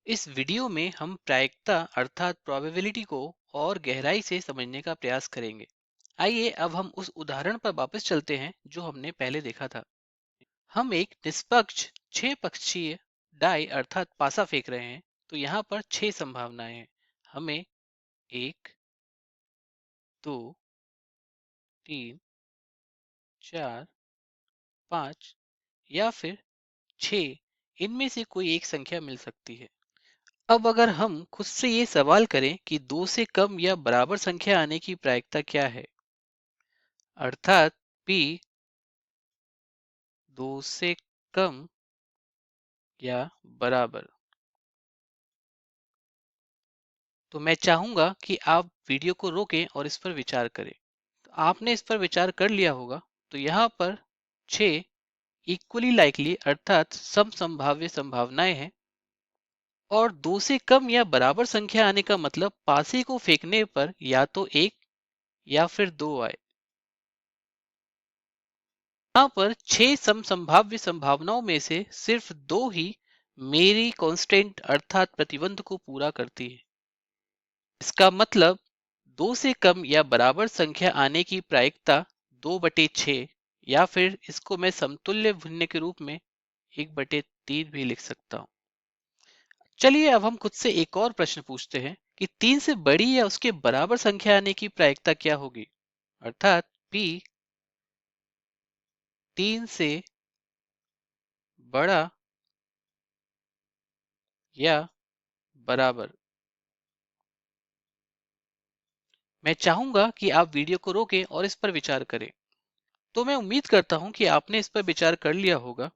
इस वीडियो में हम प्रायिकता अर्थात प्रोबेबिलिटी को और गहराई से समझने का प्रयास करेंगे। आइए अब हम उस उदाहरण पर वापस चलते हैं जो हमने पहले देखा था। हम एक निष्पक्ष छह पक्षीय डाई अर्थात पासा फेंक रहे हैं। तो यहाँ पर छह संभावनाएं हैं। हमें एक, दो, तीन, चार, पाँच या फिर छह इनमें से कोई एक संख्या मिल सकती है। अब अगर हम खुद से ये सवाल करें कि दो से कम या बराबर संख्या आने की प्रायिकता क्या है, अर्थात p दो से कम या बराबर, तो मैं चाहूंगा कि आप वीडियो को रोकें और इस पर विचार करें। तो आपने इस पर विचार कर लिया होगा। तो यहाँ पर 6 इक्वली लाइकली अर्थात सम संभाव्य संभावनाएं हैं और दो से कम या बराबर संख्या आने का मतलब पासे को फेंकने पर या तो एक या फिर दो आए। यहाँ पर छह सम संभाव्य संभावनाओं में से सिर्फ दो ही मेरी कांस्टेंट अर्थात प्रतिबंध को पूरा करती है। इसका मतलब दो से कम या बराबर संख्या आने की प्रायिकता 2/6 या फिर इसको मैं समतुल्य भिन्न के रूप में 1/3 भी लिख सकता हूँ। चलिए अब हम खुद से एक और प्रश्न पूछते हैं कि 3 से बड़ी या उसके बराबर संख्या आने की प्रायिकता क्या होगी, अर्थात p 3 से बड़ा या बराबर। मैं चाहूंगा कि आप वीडियो को रोकें और इस पर विचार करें। तो मैं उम्मीद करता हूं कि आपने इस पर विचार कर लिया होगा।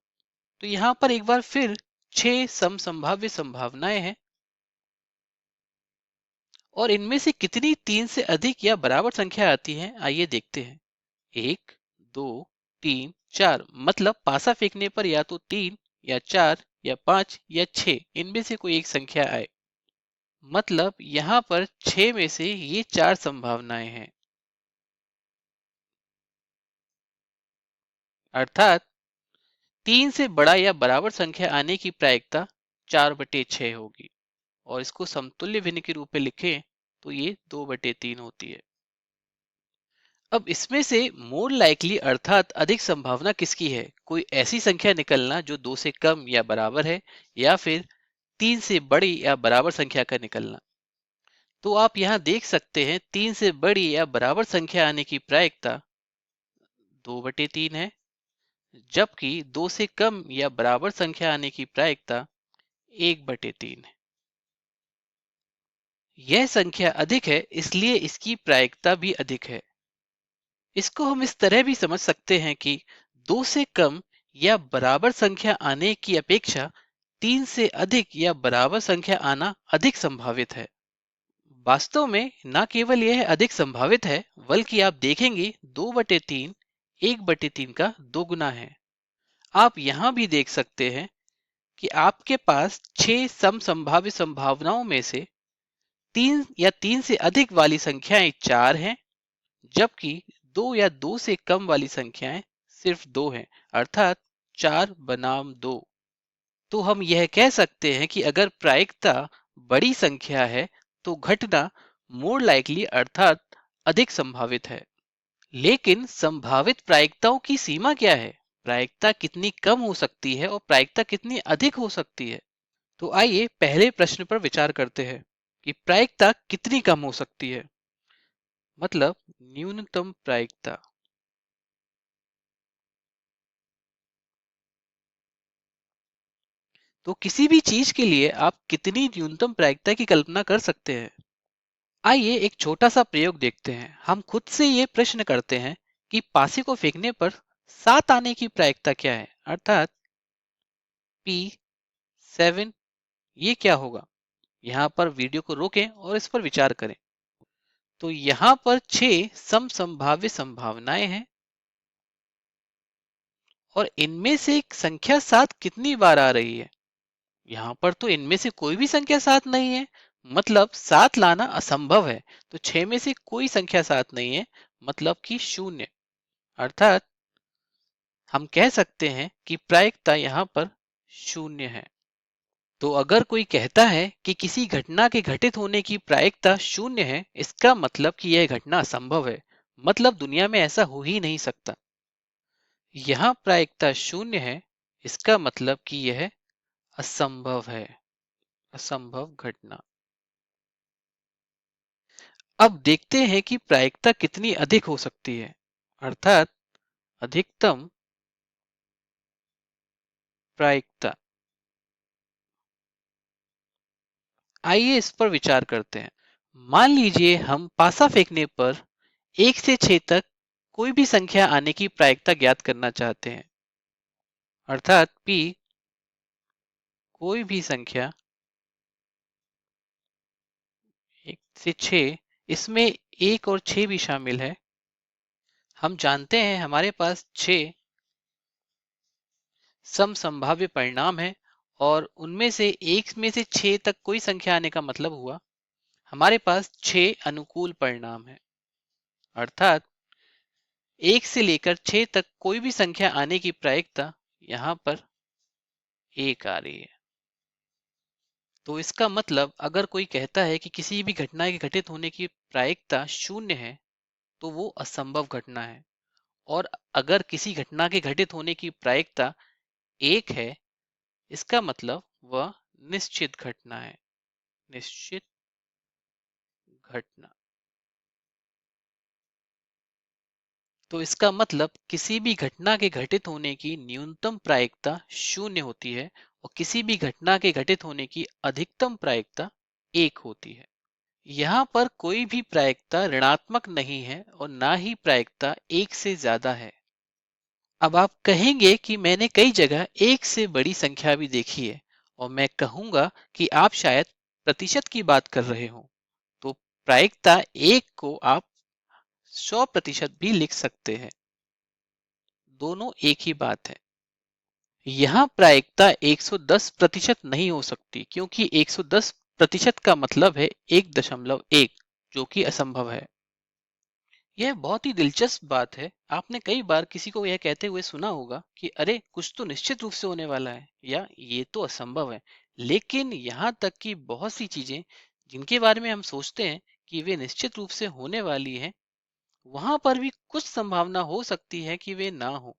तो यहाँ पर एक बार फिर छह सम संभाव्य संभावनाएं हैं और इनमें से कितनी तीन से अधिक या बराबर संख्या आती हैं, आइए देखते हैं। एक, दो, तीन, चार, मतलब पासा फेंकने पर या तो तीन या चार या पांच या छह इनमें से कोई एक संख्या आए। मतलब यहाँ पर छह में से ये चार संभावनाएं हैं, अर्थात तीन से बड़ा या बराबर संख्या आने की प्रायिकता 4/6 होगी और इसको समतुल्य भिन्न के रूप में लिखें तो ये 2/3 होती है। अब इसमें से मोर लाइकली अर्थात अधिक संभावना किसकी है, कोई ऐसी संख्या निकलना जो दो से कम या बराबर है या फिर तीन से बड़ी या बराबर संख्या का निकलना। तो आप यहाँ देख सकते हैं तीन से बड़ी या बराबर संख्या आने की प्रायिकता 2/3 है, जबकि दो से कम या बराबर संख्या आने की प्रायिकता 1/3 है। यह संख्या अधिक है इसलिए इसकी प्रायिकता भी अधिक है। इसको हम इस तरह भी समझ सकते हैं कि दो से कम या बराबर संख्या आने की अपेक्षा तीन से अधिक या बराबर संख्या आना अधिक संभावित है। वास्तव में न केवल यह अधिक संभावित है बल्कि आप देखेंगे 2/3 1/3 का दोगुना है। आप यहाँ भी देख सकते हैं कि आपके पास छह सम संभाव्य संभावनाओं में से तीन या तीन से अधिक वाली संख्याएं चार हैं, जबकि दो या दो से कम वाली संख्याएं सिर्फ दो हैं, अर्थात चार बनाम दो। तो हम यह कह सकते हैं कि अगर प्रायिकता बड़ी संख्या है तो घटना मोर लाइकली अर्थात अधिक संभावित है। लेकिन संभावित प्रायिकताओं की सीमा क्या है, प्रायिकता कितनी कम हो सकती है और प्रायिकता कितनी अधिक हो सकती है। तो आइए पहले प्रश्न पर विचार करते हैं कि प्रायिकता कितनी कम हो सकती है, मतलब न्यूनतम प्रायिकता। तो किसी भी चीज के लिए आप कितनी न्यूनतम प्रायिकता की कल्पना कर सकते हैं। आइए एक छोटा सा प्रयोग देखते हैं। हम खुद से ये प्रश्न करते हैं कि पासे को फेंकने पर सात आने की प्रायिकता क्या है, अर्थात p7। ये क्या होगा, यहाँ पर वीडियो को रोकें और इस पर विचार करें। तो यहाँ पर छह सम संभाव्य संभावनाएं हैं और इनमें से एक संख्या सात कितनी बार आ रही है। यहाँ पर तो इनमें से कोई भी संख्या सात नहीं है, मतलब सात लाना असंभव है। तो छह में से कोई संख्या सात नहीं है, मतलब कि शून्य। अर्थात हम कह सकते हैं कि प्रायिकता यहाँ पर शून्य है। तो अगर कोई कहता है कि किसी घटना के घटित होने की प्रायिकता शून्य है, इसका मतलब कि यह घटना असंभव है। मतलब दुनिया में ऐसा हो ही नहीं सकता। यहाँ प्रायिकता शून्य है, इसका मतलब कि यह असंभव है, असंभव घटना। अब देखते हैं कि प्रायिकता कितनी अधिक हो सकती है, अर्थात अधिकतम प्रायिकता। आइए इस पर विचार करते हैं। मान लीजिए हम पासा फेंकने पर 1 से 6 तक कोई भी संख्या आने की प्रायिकता ज्ञात करना चाहते हैं, अर्थात p कोई भी संख्या 1 से 6, इसमें 1 और 6 भी शामिल है। हम जानते हैं हमारे पास 6 सम संभाव्य परिणाम है और उनमें से 1 में से 6 तक कोई संख्या आने का मतलब हुआ हमारे पास 6 अनुकूल परिणाम है, अर्थात 1 से लेकर 6 तक कोई भी संख्या आने की प्रायिकता यहाँ पर 1 आ रही है। तो इसका मतलब अगर कोई कहता है कि किसी भी घटना के घटित होने की प्रायिकता शून्य है, तो वो असंभव घटना है। और अगर किसी घटना के घटित होने की प्रायिकता 1 है, इसका मतलब वह निश्चित घटना है, निश्चित घटना। तो इसका मतलब किसी भी घटना के घटित होने की न्यूनतम प्रायिकता शून्य होती है और किसी भी घटना के घटित होने की अधिकतम प्रायिकता 1 होती है। यहाँ पर कोई भी प्रायिकता ऋणात्मक नहीं है और ना ही प्रायिकता 1 से ज्यादा है। अब आप कहेंगे कि मैंने कई जगह 1 से बड़ी संख्या भी देखी है और मैं कहूंगा कि आप शायद प्रतिशत की बात कर रहे हो। तो प्रायिकता 1 को आप 100% भी लिख सकते हैं, दोनों एक ही बात है। यहाँ प्रायिकता 110% नहीं हो सकती क्योंकि 110% का मतलब है 1.1, जो कि असंभव है। यह बहुत ही दिलचस्प बात है। आपने कई बार किसी को यह कहते हुए सुना होगा कि अरे कुछ तो निश्चित रूप से होने वाला है या ये तो असंभव है। लेकिन यहाँ तक कि बहुत सी चीजें जिनके बारे में हम सोचते हैं कि वे निश्चित रूप से होने वाली हैं, वहां पर भी कुछ संभावना हो सकती है कि वे ना हो।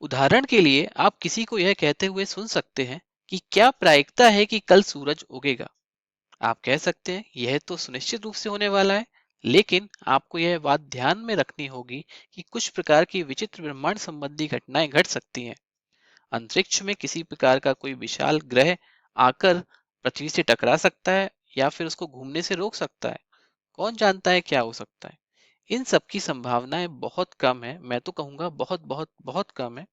उदाहरण के लिए आप किसी को यह कहते हुए सुन सकते हैं कि क्या प्रायिकता है कि कल सूरज उगेगा। आप कह सकते हैं यह तो सुनिश्चित रूप से होने वाला है, लेकिन आपको यह बात ध्यान में रखनी होगी कि कुछ प्रकार की विचित्र ब्रह्मांड संबंधी घटनाएं घट सकती हैं। अंतरिक्ष में किसी प्रकार का कोई विशाल ग्रह आकर पृथ्वी से टकरा सकता है या फिर उसको घूमने से रोक सकता है। कौन जानता है क्या हो सकता है। इन सब की संभावनाएं बहुत कम है, मैं तो कहूंगा बहुत बहुत बहुत कम है।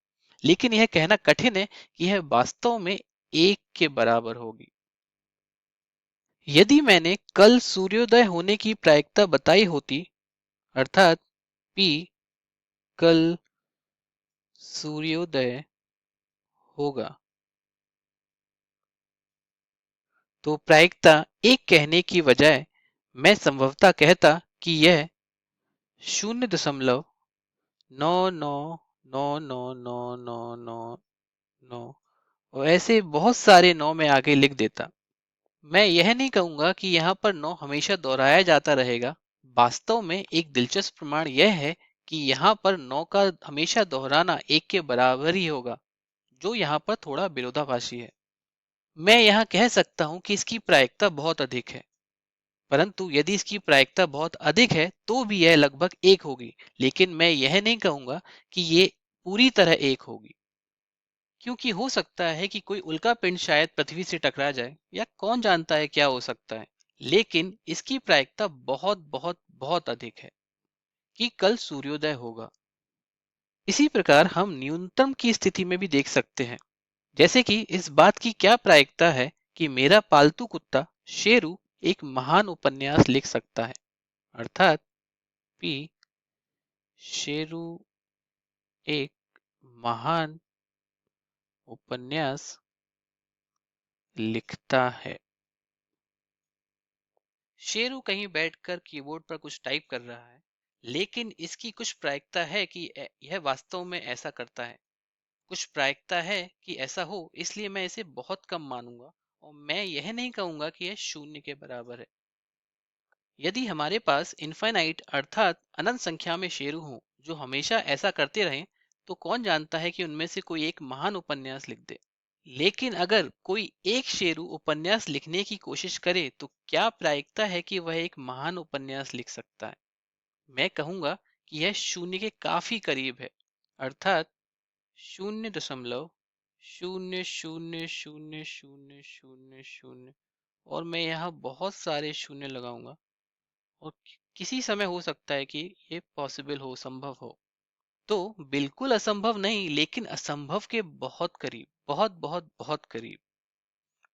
लेकिन यह कहना कठिन है कि यह वास्तव में 1 के बराबर होगी। यदि मैंने कल सूर्योदय होने की प्रायिकता बताई होती, अर्थात p कल सूर्योदय होगा, तो प्रायिकता 1 कहने की बजाय मैं संभवतः कहता कि यह 0.9999999 और ऐसे बहुत सारे 9 में आगे लिख देता। मैं यह नहीं कहूंगा कि यहाँ पर 9 हमेशा दोहराया जाता रहेगा। वास्तव में एक दिलचस्प प्रमाण यह है कि यहाँ पर 9 का हमेशा दोहराना 1 के बराबर ही होगा, जो यहाँ पर थोड़ा विरोधाभासी है। मैं यहाँ कह सकता हूँ कि इसकी प्रायिकता बहुत अधिक है, परंतु यदि इसकी प्रायिकता बहुत अधिक है तो भी यह लगभग 1 होगी। लेकिन मैं यह नहीं कहूंगा कि ये पूरी तरह 1 होगी, क्योंकि हो सकता है कि कोई उल्का पिंड शायद पृथ्वी से टकरा जाए या कौन जानता है क्या हो सकता है। लेकिन इसकी प्रायिकता बहुत बहुत बहुत अधिक है कि कल सूर्योदय होगा। इसी प्रकार हम न्यूनतम की स्थिति में भी देख सकते हैं, जैसे कि इस बात की क्या प्रायिकता है कि मेरा पालतू कुत्ता शेरू एक महान उपन्यास लिख सकता है, अर्थात p शेरू एक महान उपन्यास लिखता है। शेरू कहीं बैठकर कीबोर्ड पर कुछ टाइप कर रहा है, लेकिन इसकी कुछ प्रायिकता है कि यह वास्तव में ऐसा करता है। कुछ प्रायिकता है कि ऐसा हो, इसलिए मैं इसे बहुत कम मानूंगा और मैं यह नहीं कहूंगा कि यह शून्य के बराबर है। यदि हमारे पास इनफाइनाइट अर्थात अनंत संख्या में शेरू हों जो हमेशा ऐसा करते रहें, तो कौन जानता है कि उनमें से कोई एक महान उपन्यास लिख दे। लेकिन अगर कोई एक शेरू उपन्यास लिखने की कोशिश करे तो क्या प्रायिकता है कि वह एक महान उपन्यास लिख सकता है? मैं कहूंगा कि यह शून्य के काफी करीब है, अर्थात 0.000000, और मैं यहाँ बहुत सारे शून्य लगाऊंगा, और किसी समय हो सकता है कि ये पॉसिबल हो, संभव हो। तो बिल्कुल असंभव नहीं, लेकिन असंभव के बहुत करीब, बहुत बहुत बहुत करीब।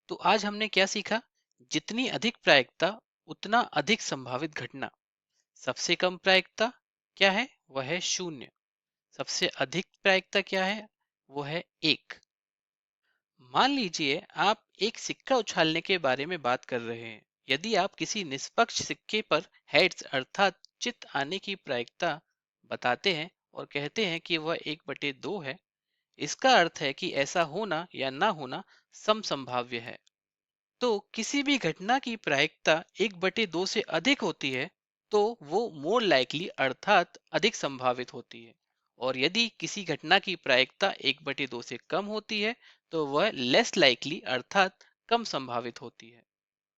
तो आज हमने क्या सीखा? जितनी अधिक प्रायिकता उतना अधिक संभावित घटना। सबसे कम प्रायिकता क्या है? वह है शून्य। सबसे अधिक प्रायिकता क्या है? वो है एक। मान लीजिए आप एक सिक्का उछालने के बारे में बात कर रहे हैं। यदि आप किसी निष्पक्ष सिक्के पर हेड्स अर्थात चित आने की प्रायिकता बताते हैं और कहते हैं कि वह 1/2 है, इसका अर्थ है कि ऐसा होना या ना होना समसंभाव्य है। तो किसी भी घटना की प्रायिकता 1/2 से अधिक होती है तो वो मोर लाइकली अर्थात अधिक संभावित होती है, और यदि किसी घटना की प्रायिकता 1/2 से कम होती है तो वह लेस लाइकली अर्थात कम संभावित होती है।